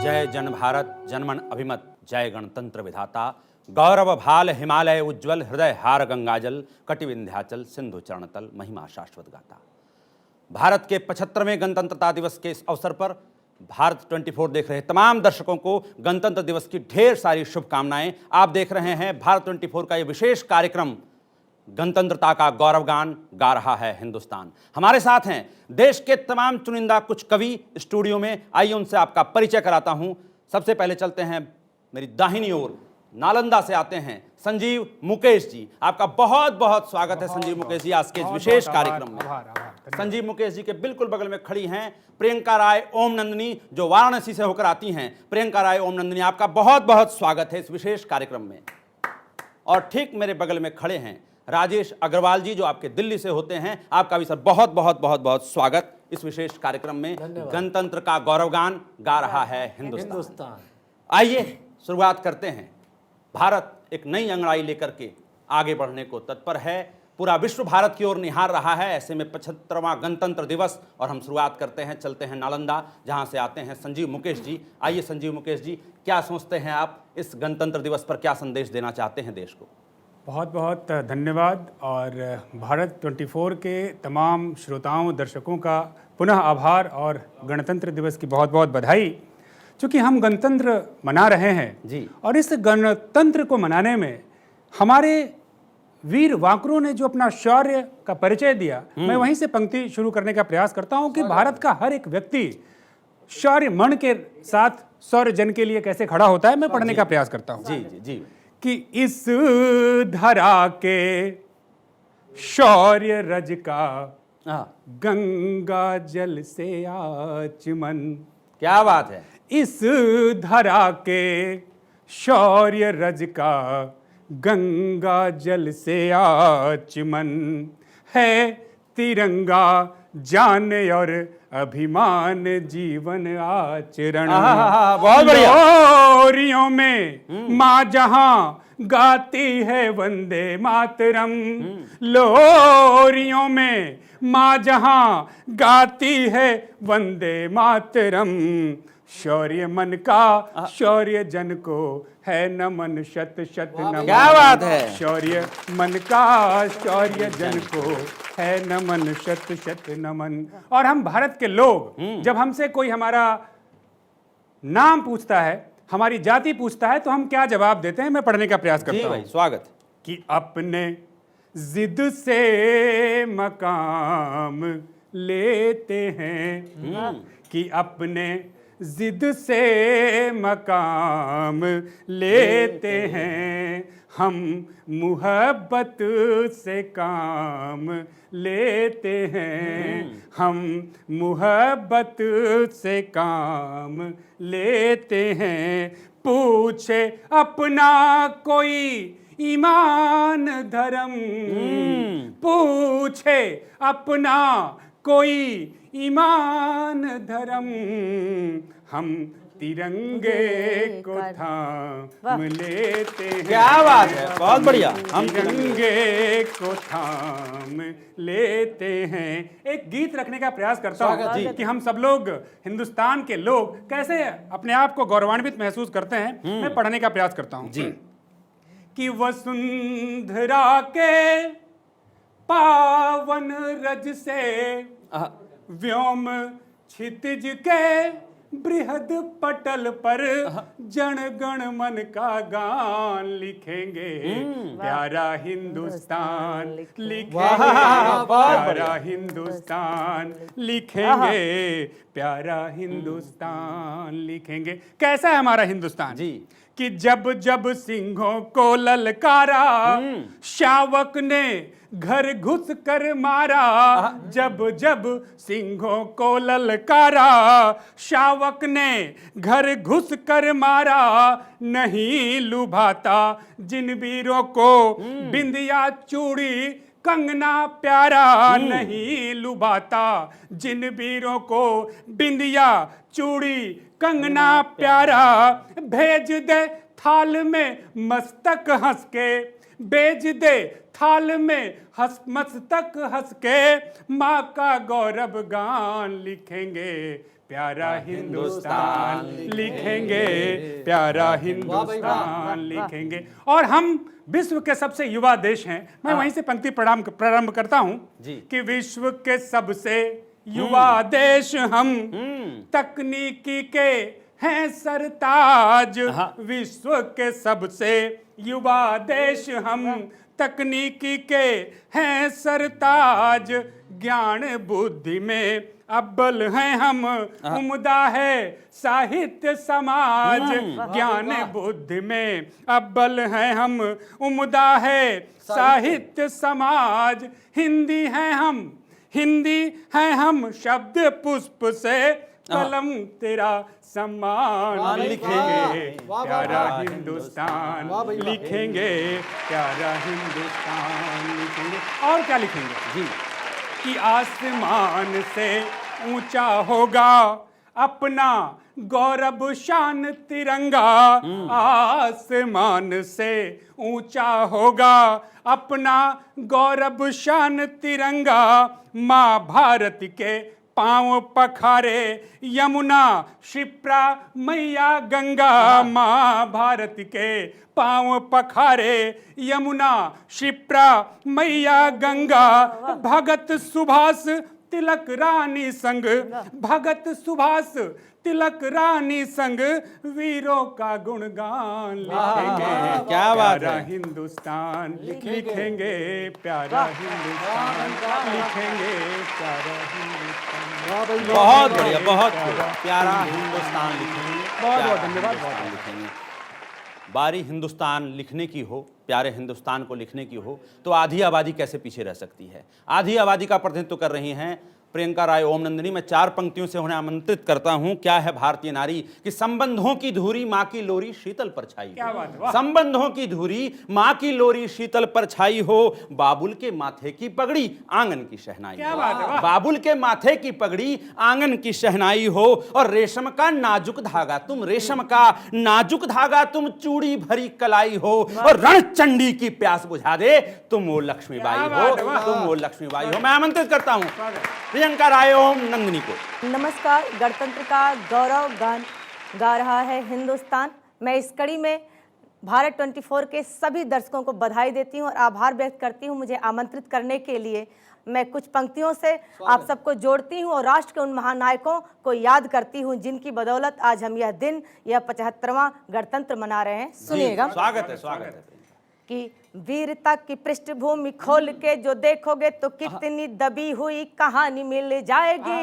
जय जन भारत जनमन अभिमत, जय गणतंत्र विधाता। गौरव भाल हिमालय उज्ज्वल, हृदय हार गंगाजल, कटि विंध्याचल सिंधु चरणतल, महिमा शाश्वत गाता। भारत के 75वें गणतंत्रता दिवस के इस अवसर पर भारत 24 देख रहे तमाम दर्शकों को गणतंत्र दिवस की ढेर सारी शुभकामनाएं। आप देख रहे हैं भारत 24 का ये विशेष कार्यक्रम, गणतंत्रता का गौरवगान गा रहा है हिंदुस्तान। हमारे साथ हैं देश के तमाम चुनिंदा कुछ कवि स्टूडियो में। आइए उनसे आपका परिचय कराता हूं। सबसे पहले चलते हैं मेरी दाहिनी ओर, नालंदा से आते हैं संजीव मुकेश जी। आपका बहुत बहुत स्वागत है संजीव मुकेश जी आज के इस विशेष कार्यक्रम में। संजीव मुकेश जी के बिल्कुल बगल में खड़ी हैं प्रियंका राय ओम नंदनी, जो वाराणसी से होकर आती हैं। प्रियंका राय ओम नंदनी, आपका बहुत बहुत स्वागत है इस विशेष कार्यक्रम में। और ठीक मेरे बगल में खड़े हैं राजेश अग्रवाल जी, जो आपके दिल्ली से होते हैं। आपका भी सर बहुत बहुत बहुत बहुत स्वागत इस विशेष कार्यक्रम में। गणतंत्र का गौरवगान गा रहा है हिंदुस्तान। आइए शुरुआत करते हैं। भारत एक नई अंगड़ाई लेकर के आगे बढ़ने को तत्पर है। पूरा विश्व भारत की ओर निहार रहा है। ऐसे में 75वां गणतंत्र दिवस, और हम शुरुआत करते हैं, चलते हैं नालंदा, जहां से आते हैं संजीव मुकेश जी। आइए संजीव मुकेश जी, क्या सोचते हैं आप इस गणतंत्र दिवस पर, क्या संदेश देना चाहते हैं देश को? बहुत बहुत धन्यवाद। और भारत 24 के तमाम श्रोताओं दर्शकों का पुनः आभार और गणतंत्र दिवस की बहुत बहुत बधाई। चूँकि हम गणतंत्र मना रहे हैं जी, और इस गणतंत्र को मनाने में हमारे वीर वाकरों ने जो अपना शौर्य का परिचय दिया, मैं वहीं से पंक्ति शुरू करने का प्रयास करता हूं कि भारत का हर एक व्यक्ति शौर्य मन के साथ शौर्य जन के लिए कैसे खड़ा होता है, मैं पढ़ने का प्रयास करता हूं। जी जी जी। कि इस धरा के शौर्य रज का गंगा जल से आचमन। क्या बात है। इस धरा के शौर्य रज का गंगा जल से आचमन है। तिरंगा जान और अभिमान जीवन आचरण। बहुत बढ़िया। लोरियों में माँ जहां गाती है वंदे मातरम। लोरियों में माँ जहां गाती है वंदे मातरम। शौर्य मन का शौर्य जन को है नमन, शत शत नमन। क्या बात है। शौर्य मन का शौर्य जन को है नमन, शत शत नमन। और हम भारत के लोग, जब हमसे कोई हमारा नाम पूछता है, हमारी जाति पूछता है, तो हम क्या जवाब देते हैं, मैं पढ़ने का प्रयास करता हूं। स्वागत। कि अपने जिद से मकाम लेते हैं। कि अपने जिद से मकाम लेते हैं। हम मुहब्बत से काम लेते हैं। हम मुहब्बत से काम लेते हैं। पूछे अपना कोई ईमान धर्म। पूछे अपना कोई ईमान धर्म। हम तिरंगे को थाम लेते हैं। क्या बात है, बहुत बढ़िया। हम तिरंगे को थाम लेते हैं। एक गीत रखने का प्रयास करता हूँ कि हम सब लोग, हिंदुस्तान के लोग, कैसे अपने आप को गौरवान्वित महसूस करते हैं। मैं पढ़ने का प्रयास करता हूँ जी। कि वसुंधरा के पावन रज से व्योम क्षितिज के बृहद पटल पर जन गण मन का गान लिखेंगे। प्यारा हिंदुस्तान लिखेंगे। प्यारा हिंदुस्तान लिखेंगे। प्यारा हिंदुस्तान लिखेंगे। कैसा है हमारा हिंदुस्तान जी? कि जब जब सिंहों को ललकारा, शावक ने घर घुस कर मारा। जब जब सिंहों को ललकारा, शावक ने घर घुस कर मारा। नहीं लुभाता जिन वीरों को बिंदिया चूड़ी कंगना प्यारा। नहीं लुभाता जिन वीरों को बिंदिया चूड़ी कंगना प्यारा। भेज दे थाल में मस्तक हंस के, बेच दे थाल में मस्तक हंस के। माँ का गौरव गान लिखेंगे। प्यारा हिंदुस्तान लिखेंगे, प्यारा हिंदुस्तान लिखेंगे। और हम विश्व के सबसे युवा देश हैं। मैं वहीं से पंक्ति प्रारंभ करता हूं कि विश्व के सबसे युवा देश हम, तकनीकी के हैं सरताज। विश्व के सबसे युवा देश हम, तकनीकी के हैं सरताज। ज्ञान बुद्धि में अव्वल हैं हम, उम्दा है साहित्य समाज। ज्ञान बुद्धि में अव्वल हैं हम, उम्दा है साहित्य समाज। हिंदी हैं हम शब्द पुष्प से, कलम तेरा सम्मान लिखेंगे, प्यारा हिंदुस्तान लिखेंगे, प्यारा हिंदुस्तान लिखेंगे। और क्या लिखेंगे जी कि आसमान से ऊंचा होगा अपना गौरव शान तिरंगा। आसमान से ऊंचा होगा अपना गौरव शान तिरंगा। माँ भारत के पांव पखारे यमुना शिप्रा मैया गंगा। माँ भारत के पांव पखारे यमुना शिप्रा मैया गंगा। भगत सुभाष तिलक रानी संग, भगत सुभाष तिलक रानी संग, वीरों का गुणगान लिखेंगे। क्या बात प्यारा है। हिंदुस्तान लिखेंगे, प्यारा हिंदुस्तान लिखेंगे, प्यारा हिंदुस्तान। बहुत बढ़िया, बहुत प्यारा हिंदुस्तान लिखेंगे, बहुत प्यारा धन्यवाद। हिंदुस्तान लिखेंगे। बारी हिंदुस्तान लिखने की हो, प्यारे हिंदुस्तान को लिखने की हो, तो आधी आबादी कैसे पीछे रह सकती है। आधी आबादी का प्रतिनिधित्व कर रही हैं प्रियंका राय ओम नंदनी। मैं 4 पंक्तियों से उन्हें आमंत्रित करता हूं। क्या है भारतीय नारी कि संबंधों की धुरी माँ की लोरी शीतल पर छाई हो। क्या बात है, वाह। संबंधों की धुरी माँ की लोरी शीतल पर छाई हो। बाबुल के माथे की पगड़ी आंगन की शहनाई क्या हो। बात है, वाह। बाबुल के माथे की पगड़ी आंगन की शहनाई हो। और रेशम का नाजुक धागा तुम, रेशम का नाजुक धागा तुम, चूड़ी भरी कलाई हो। और रणचंडी की प्यास बुझा दे तुम वो लक्ष्मीबाई क्या हो, बात है, वाह। तुम वो लक्ष्मीबाई हो। मैं आमंत्रित करता हूं प्रियंका राय ओम नंदनी को। नमस्कार। गणतंत्र का गौरव गान गा रहा है हिंदुस्तान। मैं इस कड़ी में भारत 24 के सभी दर्शकों को बधाई देती हूं और आभार व्यक्त करती हूं मुझे आमंत्रित करने के लिए। मैं कुछ पंक्तियों से आप सबको जोड़ती हूं और राष्ट्र के उन महानायकों को याद करती हूं जिनकी बदौलत आज हम यह दिन, यह 75वां गणतंत्र मना रहे हैं। सुनिएगा। स्वागत है, स्वागत है। कि वीरता की पृष्ठभूमि खोल के जो देखोगे तो कितनी दबी हुई कहानी मिल जाएगी।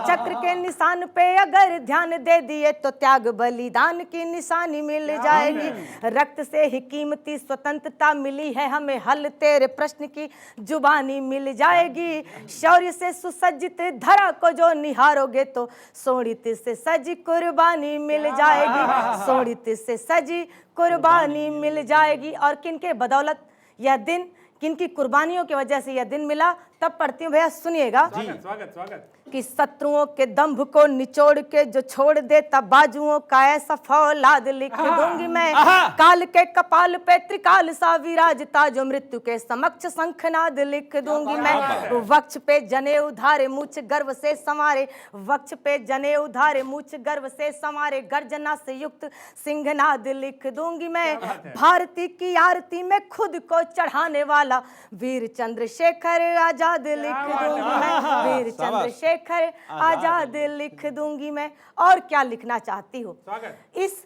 चक्र के निशान पे अगर ध्यान दे दिए तो त्याग बलिदान की निशानी मिल जाएगी। रक्त से ही कीमती स्वतंत्रता मिली है हमें, हल तेरे प्रश्न की जुबानी मिल जाएगी। शौर्य से सुसज्जित धरा को जो निहारोगे तो सोनित से सजी कुर्बानी मिल जाएगी। सोनित से सजी कुर्बानी मिल जाएगी। और किनके बदौलत यह दिन, किनकी कुर्बानियों की वजह से यह दिन मिला, तब पढ़ती हूँ भैया, सुनिएगा। स्वागत स्वागत। कि शत्रुओं के दंभ को निचोड़ के जो छोड़ देता बाजुओं का ऐसा फौलाद लिख दूंगी मैं। काल के कपाल पे त्रिकाल सा विराजता जो मृत्यु के समक्ष शंखनाद लिख दूंगी मैं। वक्ष पे जने उधारे मूछ गर्व से संवारे, वक्ष पे जने उधारे मूछ गर्व से संवारे, गर्जना से युक्त सिंहनाद लिख दूंगी मैं। भारती की आरती में खुद को चढ़ाने वाला वीर चंद्रशेखर आजाद लिख दूंगी मैं। वीर चंद्रशेखर आजाद लिख दूंगी मैं। और क्या लिखना चाहती हूँ, इस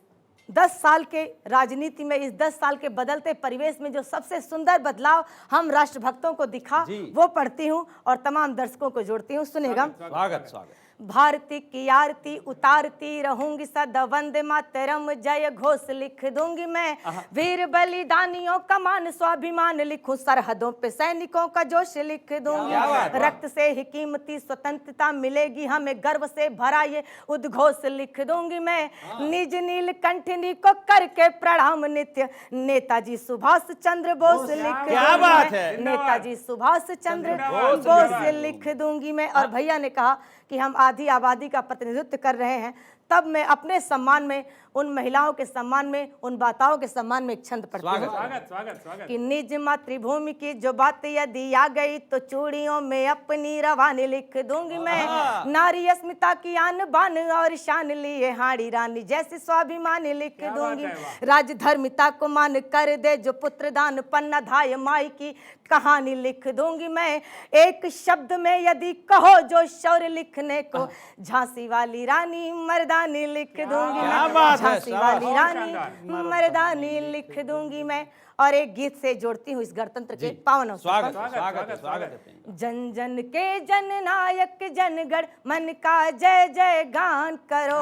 10 साल के राजनीति में, इस 10 साल के बदलते परिवेश में जो सबसे सुंदर बदलाव हम राष्ट्रभक्तों को दिखा वो पढ़ती हूँ और तमाम दर्शकों को जोड़ती हूँ। सुनेगा। स्वागत स्वागत। भारती की आरती उतारती रहूंगी सदा, वंदे मातरम जय घोष लिख दूंगी मैं। वीर बलिदानियों का मान स्वाभिमान लिखूं, सरहदों पे सैनिकों का जोश लिख दूंगी। रक्त से ही कीमती स्वतंत्रता मिलेगी हमें, गर्व से भरा ये उद्घोष लिख दूंगी मैं। निज नील कंठनी को करके प्रणाम नित्य, नेताजी सुभाष चंद्र बोस लिख दूंगी मैं। नेताजी सुभाष चंद्र बोस लिख दूंगी मैं। और भैया ने कहा कि हम आधी आबादी का प्रतिनिधित्व कर रहे हैं, तब मैं अपने सम्मान में, उन महिलाओं के सम्मान में, उन बाताओं के सम्मान में एक छंद पढ़ती हूँ स्वागत स्वागत स्वागत। कि निज मातृभूमि की जो बात यदि आ गई तो चूड़ियों में अपनी रवानी लिख दूंगी मैं। नारी अस्मिता की आन बान और शान लिए हाड़ी रानी जैसी स्वाभिमानी लिख दूंगी। राजधर्मिता को मान कर दे जो पुत्र दान पन्ना धाय माई की कहानी लिख दूंगी मैं। एक शब्द में यदि कहो जो शौर्य लिखने को, झांसी वाली रानी मर्दानी लिख दूंगी मैं। झांसी वाली रानी मर्दानी लिख दूंगी मैं। और एक गीत से जोड़ती हूँ इस गणतंत्र के पावन अवसर पर। स्वागत स्वागत। जन जन के जन नायक जनगण मन का जय जय गान करो।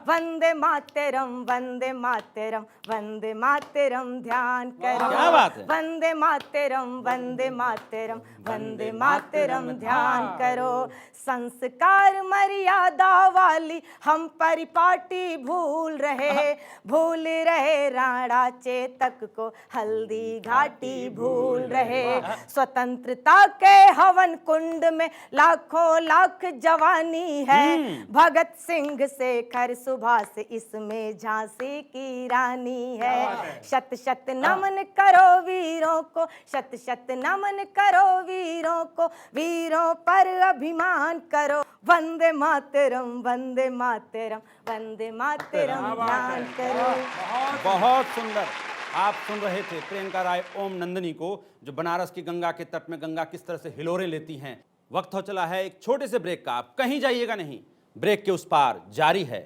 वंदे मातरम वंदे मातरम वंदे मातरम ध्यान करो। क्या बात है? वंदे मातरम वंदे मातरम वंदे मातरम ध्यान करो। संस्कार मर्यादा वाली हम परिपाटी भूल रहे राणा चेतक को हल्दी घाटी भूल रहे। स्वतंत्रता के हवन कुंड में लाखों लाख जवानी है। भगत सिंह शेखर सुभाष इसमें झांसी की रानी है। शत शत नमन करो वीरों को, शत शत नमन करो वीरों को, वीरों पर अभिमान करो। वंदे मातरम वंदे मातरम वंदे मातरम ध्यान करो। बहुत सुंदर। आप सुन रहे थे प्रियंका राय ओम नंदनी को, जो बनारस की गंगा के तट में गंगा किस तरह से हिलोरें लेती हैं। वक्त हो चला है एक छोटे से ब्रेक का, आप कहीं जाइएगा नहीं। ब्रेक के उस पार जारी है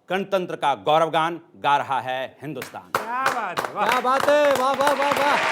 गणतंत्र का गौरवगान, गा रहा है हिंदुस्तान। क्या बात है, वाह। क्या बात है, वाह वाह वाह वाह।